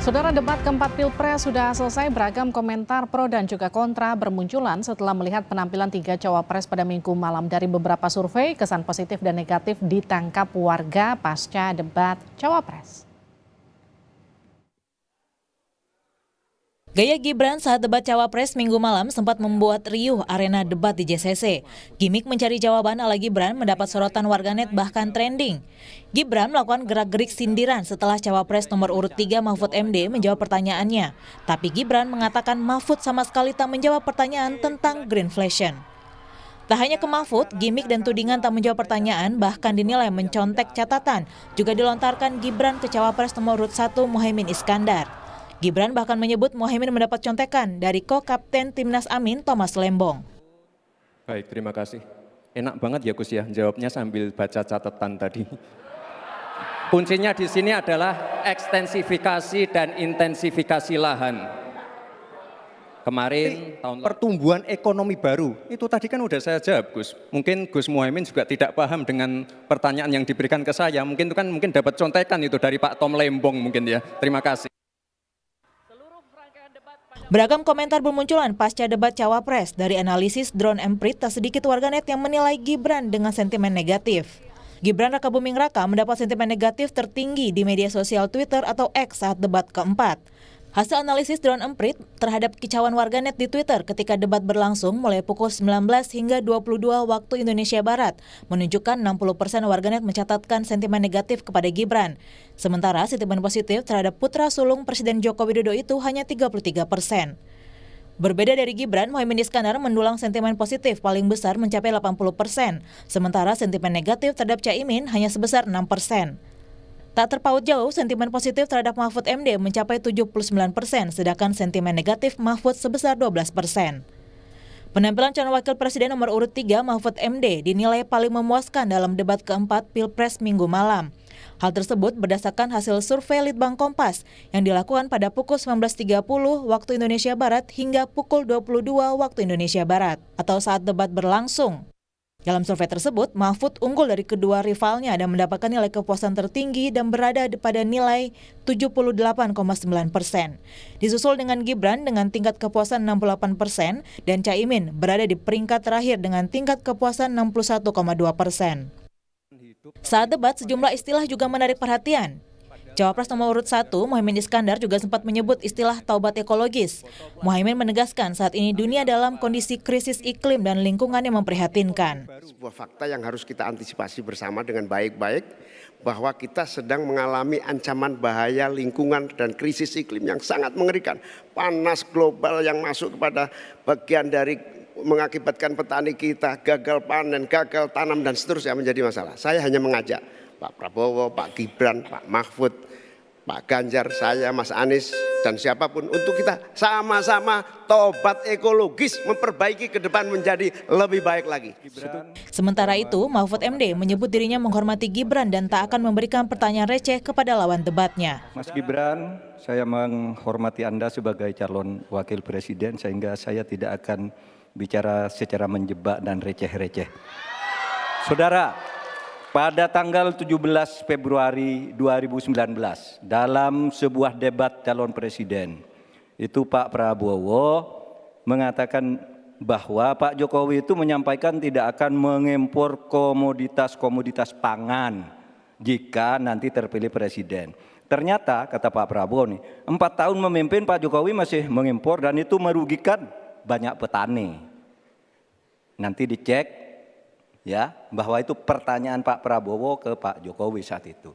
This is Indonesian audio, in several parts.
Saudara, debat keempat Pilpres sudah selesai. Beragam komentar pro dan juga kontra bermunculan setelah melihat penampilan tiga cawapres pada Minggu malam. Dari beberapa survei, kesan positif dan negatif ditangkap warga pasca debat cawapres. Gaya Gibran saat debat cawapres Minggu malam sempat membuat riuh arena debat di JCC. Gimik mencari jawaban ala Gibran mendapat sorotan warganet bahkan trending. Gibran melakukan gerak-gerik sindiran setelah cawapres nomor urut 3 Mahfud MD menjawab pertanyaannya. Tapi Gibran mengatakan Mahfud sama sekali tak menjawab pertanyaan tentang greenflation. Tak hanya ke Mahfud, gimik dan tudingan tak menjawab pertanyaan bahkan dinilai mencontek catatan juga dilontarkan Gibran ke cawapres nomor urut 1 Muhaimin Iskandar. Gibran bahkan menyebut Muhaimin mendapat contekan dari ko-kapten Timnas Amin Thomas Lembong. Baik, terima kasih. Enak banget ya Gus ya, jawabnya sambil baca catatan tadi. Kuncinya di sini adalah ekstensifikasi dan intensifikasi lahan. Kemarin tahun pertumbuhan ekonomi baru, itu tadi kan udah saya jawab Gus. Mungkin Gus Muhaimin juga tidak paham dengan pertanyaan yang diberikan ke saya. Mungkin itu kan dapat contekan itu dari Pak Tom Lembong mungkin ya. Terima kasih. Beragam komentar bermunculan pasca debat cawapres. Dari analisis drone Emprit, tak sedikit warganet yang menilai Gibran dengan sentimen negatif. Gibran Rakabuming Raka mendapat sentimen negatif tertinggi di media sosial Twitter atau X saat debat keempat. Hasil analisis drone Emprit terhadap kicauan warganet di Twitter ketika debat berlangsung mulai pukul 19 hingga 22 waktu Indonesia Barat menunjukkan 60% warganet mencatatkan sentimen negatif kepada Gibran. Sementara sentimen positif terhadap putra sulung Presiden Joko Widodo itu hanya 33%. Berbeda dari Gibran, Muhaimin Iskandar mendulang sentimen positif paling besar mencapai 80%, sementara sentimen negatif terhadap Caimin hanya sebesar 6%. Tak terpaut jauh, sentimen positif terhadap Mahfud MD mencapai 79%, sedangkan sentimen negatif Mahfud sebesar 12%. Penampilan calon wakil presiden nomor urut 3 Mahfud MD dinilai paling memuaskan dalam debat keempat Pilpres Minggu malam. Hal tersebut berdasarkan hasil survei Litbang Kompas yang dilakukan pada pukul 19.30 waktu Indonesia Barat hingga pukul 22 waktu Indonesia Barat atau saat debat berlangsung. Dalam survei tersebut, Mahfud unggul dari kedua rivalnya dan mendapatkan nilai kepuasan tertinggi dan berada pada nilai 78,9%. Disusul dengan Gibran dengan tingkat kepuasan 68% dan Caimin berada di peringkat terakhir dengan tingkat kepuasan 61,2%. Saat debat, sejumlah istilah juga menarik perhatian. Cawapres nomor urut 1, Muhaimin Iskandar juga sempat menyebut istilah taubat ekologis. Muhaimin menegaskan saat ini dunia dalam kondisi krisis iklim dan lingkungan yang memprihatinkan. Sebuah fakta yang harus kita antisipasi bersama dengan baik-baik bahwa kita sedang mengalami ancaman bahaya lingkungan dan krisis iklim yang sangat mengerikan. Panas global yang masuk kepada bagian dari mengakibatkan petani kita gagal panen, gagal tanam dan seterusnya menjadi masalah. Saya hanya mengajak Pak Prabowo, Pak Gibran, Pak Mahfud, Pak Ganjar, saya, Mas Anies, dan siapapun untuk kita sama-sama tobat ekologis memperbaiki ke depan menjadi lebih baik lagi. Sementara itu, Mahfud MD menyebut dirinya menghormati Gibran dan tak akan memberikan pertanyaan receh kepada lawan debatnya. Mas Gibran, saya menghormati Anda sebagai calon wakil presiden sehingga saya tidak akan bicara secara menjebak dan receh-receh. Saudara, pada tanggal 17 Februari 2019 dalam sebuah debat calon presiden itu Pak Prabowo mengatakan bahwa Pak Jokowi itu menyampaikan tidak akan mengimpor komoditas-komoditas pangan jika nanti terpilih presiden. Ternyata kata Pak Prabowo nih, 4 tahun memimpin Pak Jokowi masih mengimpor dan itu merugikan banyak petani. Nanti dicek ya, bahwa itu pertanyaan Pak Prabowo ke Pak Jokowi saat itu.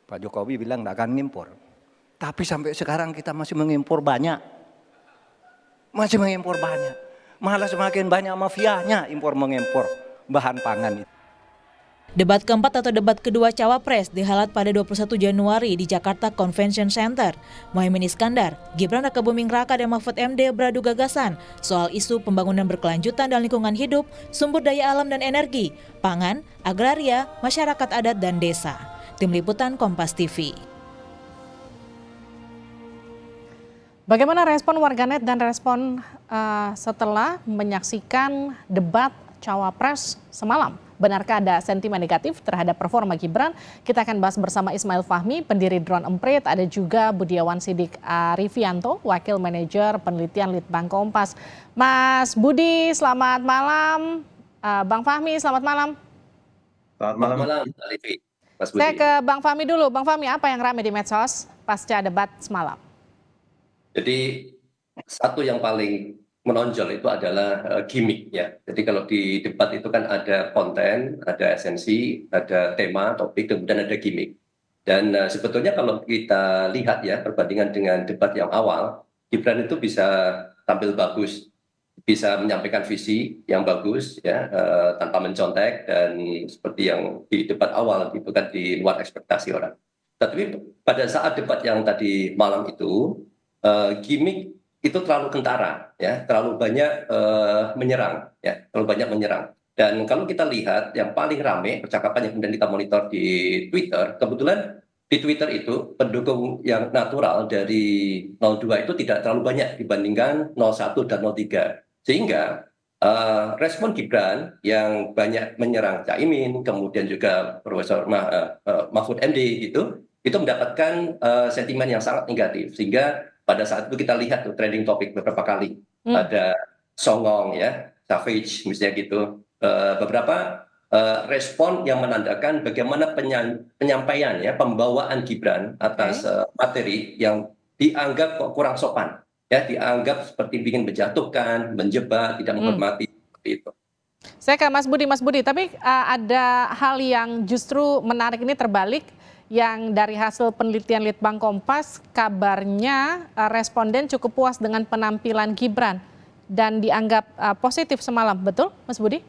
Pak Jokowi bilang tidak akan ngimpor. Tapi sampai sekarang kita masih mengimpor banyak. Masih mengimpor banyak. Malah semakin banyak mafianya impor mengimpor bahan pangan itu. Debat keempat atau debat kedua cawapres dihelat pada 21 Januari di Jakarta Convention Center. Muhaimin Iskandar, Gibran Rakabuming Raka dan Mahfud MD beradu gagasan soal isu pembangunan berkelanjutan dan lingkungan hidup, sumber daya alam dan energi, pangan, agraria, masyarakat adat dan desa. Tim Liputan Kompas TV. Bagaimana respon warganet dan respon setelah menyaksikan debat cawapres semalam? Benarkah ada sentimen negatif terhadap performa Gibran? Kita akan bahas bersama Ismail Fahmi, pendiri Drone Emprit, ada juga Budiawan Sidik Arifianto, Wakil Manajer Penelitian Litbang Kompas. Mas Budi, selamat malam. Bang Fahmi, selamat malam. Selamat malam, Alifi. Mas Budi. Saya ke Bang Fahmi dulu. Bang Fahmi, apa yang ramai di medsos pasca debat semalam? Jadi satu yang paling menonjol itu adalah gimmick ya. Jadi kalau di debat itu kan ada konten, ada esensi, ada tema, topik, kemudian ada gimmick. Dan sebetulnya kalau kita lihat ya perbandingan dengan debat yang awal, Gibran itu bisa tampil bagus, bisa menyampaikan visi yang bagus ya tanpa mencontek dan seperti yang di debat awal itu kan di luar ekspektasi orang. Tapi pada saat debat yang tadi malam itu gimmick itu terlalu kentara ya, terlalu banyak menyerang ya, terlalu banyak menyerang. Dan kalau kita lihat yang paling ramai percakapan yang kemudian kita monitor di Twitter, kebetulan di Twitter itu pendukung yang natural dari 02 itu tidak terlalu banyak dibandingkan 01 dan 03. Sehingga respon Gibran yang banyak menyerang Caimin, kemudian juga Profesor Mahfud MD itu mendapatkan sentimen yang sangat negatif. Sehingga pada saat itu kita lihat tuh trending topik beberapa kali. Ada songong ya, savage misalnya gitu. Beberapa respon yang menandakan bagaimana penyampaian ya, pembawaan Gibran atas materi yang dianggap kok kurang sopan. Ya, dianggap seperti ingin menjatuhkan, menjebak, tidak menghormati seperti itu. Saya ke Mas Budi, tapi ada hal yang justru menarik ini terbalik yang dari hasil penelitian Litbang Kompas, kabarnya responden cukup puas dengan penampilan Gibran dan dianggap positif semalam, betul Mas Budi?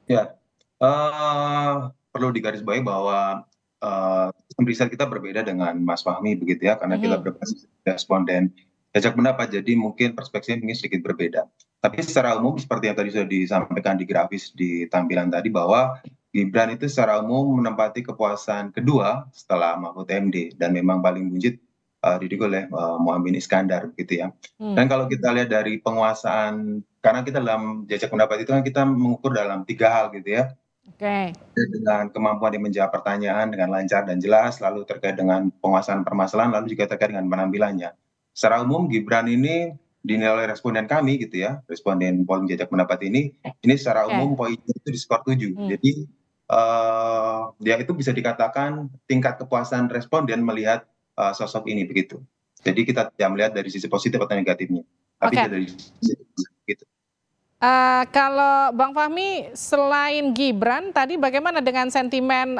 Ya, perlu digarisbawahi bahwa sistem riset kita berbeda dengan Mas Fahmi begitu ya, karena kita berbasis responden jajak pendapat, jadi mungkin perspektifnya mungkin sedikit berbeda. Tapi secara umum seperti yang tadi sudah disampaikan di grafis di tampilan tadi, bahwa Gibran itu secara umum menempati kepuasan kedua setelah Mahfud MD dan memang paling buncit didukung oleh Muhaimin Iskandar gitu ya. Dan kalau kita lihat dari penguasaan, karena kita dalam jajak pendapat itu kan kita mengukur dalam 3 hal gitu ya. Oke. Dengan kemampuan dia menjawab pertanyaan dengan lancar dan jelas, lalu terkait dengan penguasaan permasalahan, lalu juga terkait dengan penampilannya. Secara umum Gibran ini dinilai oleh responden kami gitu ya, responden polling jajak pendapat ini secara umum poinnya itu di skor 7. Jadi dia itu bisa dikatakan tingkat kepuasan responden melihat sosok ini begitu. Jadi kita tidak melihat dari sisi positif atau negatifnya, tapi dari sisi gitu. Kalau Bang Fahmi, selain Gibran, tadi bagaimana dengan sentimen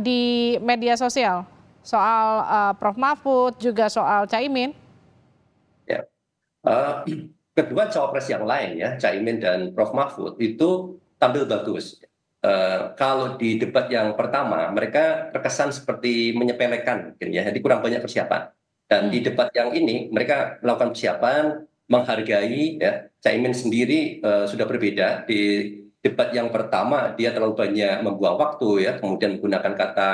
di media sosial soal Prof Mahfud juga soal Caimin? Ya, kedua cawapres yang lain ya, Caimin dan Prof Mahfud itu tampil bagus. Kalau di debat yang pertama mereka terkesan seperti menyepelekan, mungkin ya, jadi kurang banyak persiapan. Dan di debat yang ini mereka melakukan persiapan, menghargai. Ya, Caimin sendiri sudah berbeda. Di debat yang pertama dia terlalu banyak membuang waktu ya, kemudian menggunakan kata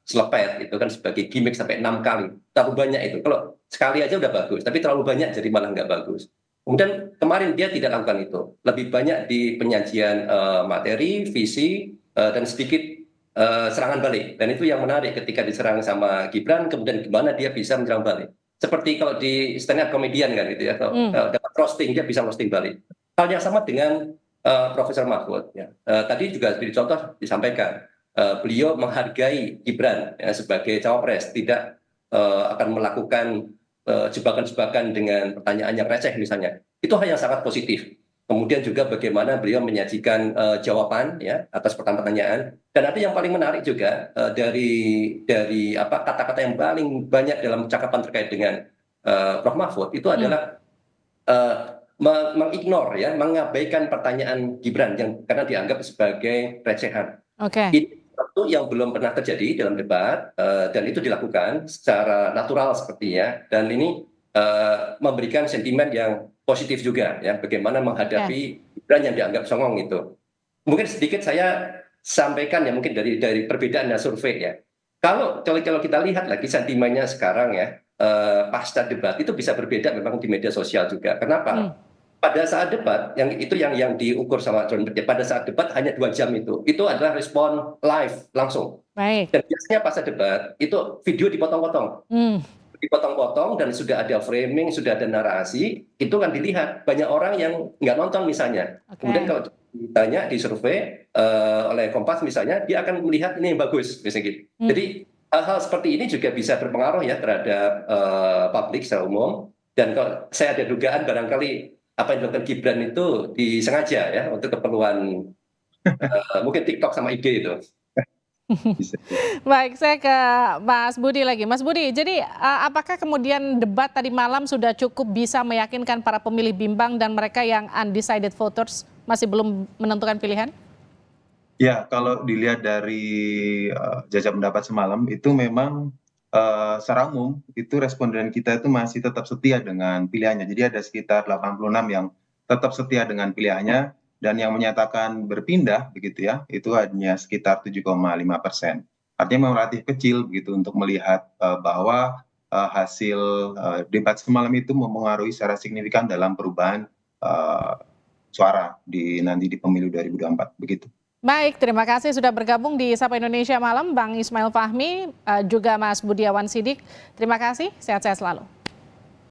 selepet itu kan sebagai gimmick sampai 6 kali. Terlalu banyak itu. Kalau sekali aja udah bagus, tapi terlalu banyak jadi malah nggak bagus. Kemudian kemarin dia tidak lakukan itu. Lebih banyak di penyajian materi, visi, dan sedikit serangan balik. Dan itu yang menarik ketika diserang sama Gibran, kemudian gimana dia bisa menyerang balik. Seperti kalau di stand up comedian kan gitu ya, kalau dapat roasting dia bisa roasting balik. Hal yang sama dengan Profesor Mahfud. Ya. Tadi juga di contoh disampaikan, beliau menghargai Gibran ya, sebagai cawapres, tidak akan melakukan jebakan-jebakan dengan pertanyaan yang receh misalnya. Itu hal yang sangat positif. Kemudian juga bagaimana beliau menyajikan jawaban ya atas pertanyaan. Dan ada yang paling menarik juga dari kata-kata yang paling banyak dalam percakapan terkait dengan Prof Mahfud itu adalah mengignore ya, mengabaikan pertanyaan Gibran yang karena dianggap sebagai recehan. Ini satu yang belum pernah terjadi dalam debat dan itu dilakukan secara natural sepertinya, dan ini memberikan sentimen yang positif juga ya, bagaimana menghadapi Gibran yang dianggap songong itu. Mungkin sedikit saya sampaikan ya, mungkin dari perbedaan survei ya. Kalau kita lihat lagi sentimennya sekarang ya, pasca debat itu bisa berbeda memang di media sosial juga. Kenapa? pada saat debat yang diukur sama John Bert, pada saat debat hanya 2 jam itu adalah respon live langsung. Baik. Dan biasanya pas debat itu video dipotong-potong. Dipotong-potong dan sudah ada framing, sudah ada narasi, itu kan dilihat. Banyak orang yang nggak nonton misalnya. Kemudian kalau ditanya, disurvei oleh Kompas misalnya, dia akan melihat ini yang bagus, misalnya gitu. Jadi hal-hal seperti ini juga bisa berpengaruh ya terhadap publik secara umum. Dan kalau saya ada dugaan barangkali apa yang dilakukan Gibran itu disengaja ya untuk keperluan mungkin TikTok sama IG itu. Baik, saya ke Mas Budi lagi. Mas Budi, jadi apakah kemudian debat tadi malam sudah cukup bisa meyakinkan para pemilih bimbang dan mereka yang undecided voters masih belum menentukan pilihan? Ya, kalau dilihat dari jajak pendapat semalam itu memang secara umum itu responden kita itu masih tetap setia dengan pilihannya. Jadi ada sekitar 86 yang tetap setia dengan pilihannya dan yang menyatakan berpindah begitu ya, itu hanya sekitar 7,5%. Artinya memang relatif kecil begitu untuk melihat bahwa hasil debat semalam itu mempengaruhi secara signifikan dalam perubahan suara nanti di pemilu 2024 begitu. Baik, terima kasih sudah bergabung di Sapa Indonesia Malam, Bang Ismail Fahmi, juga Mas Budiawan Sidik. Terima kasih, sehat-sehat selalu.